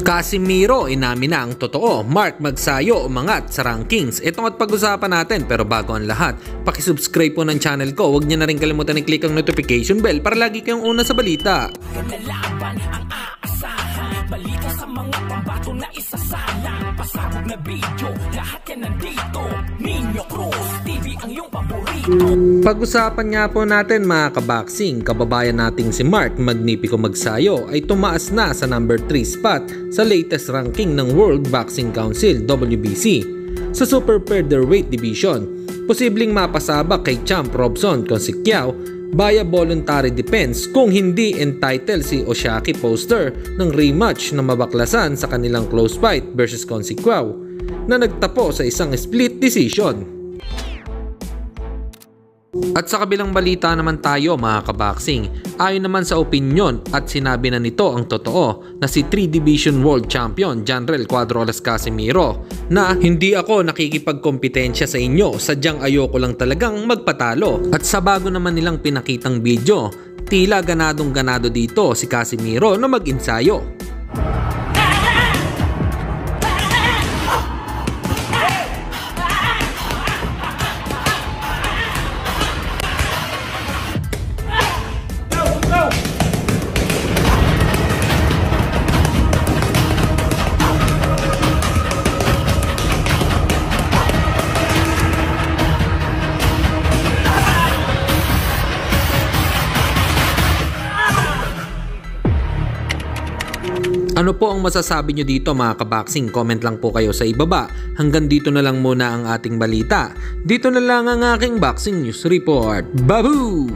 Casimiro, inamin na ang totoo. Mark Magsayo umangat sa rankings. Ito at pag-usapan natin, pero bago ang lahat, pakisubscribe po ng channel ko. Huwag niyo na rin kalimutan i-click ang notification bell para lagi kayong una sa balita. Nalaban ang aasahan, balita sa mga pambato na isasalang, pasabog na video, lahat yan nandito. Minyo Cruz TV ang iyong paborito. Pag-usapan nga po natin mga kaboxing, kababayan nating si Mark Magnifico Magsayo ay tumaas na sa number 3 spot sa latest ranking ng World Boxing Council WBC sa Super Featherweight Division. Posibleng mapasabak kay Champ Robson Consecao via voluntary defense kung hindi entitled si Osaki Foster ng rematch na mabaklasan sa kanilang close fight versus Consecao na nagtapo sa isang split decision. At sa kabilang balita naman tayo mga kaboxing, ayon naman sa opinyon at sinabi na nito ang totoo na si 3 Division World Champion Janrel Cuadrolas Casimiro na hindi ako nakikipagkompetensya sa inyo, sadyang ayoko lang talagang magpatalo. At sa bago naman nilang pinakitang video, tila ganadong ganado dito si Casimiro na mag-ensayo. Ano po ang masasabi nyo dito mga kaboxing? Comment lang po kayo sa ibaba. Hanggang dito na lang muna ang ating balita. Dito na lang ang aking boxing news report. Babu!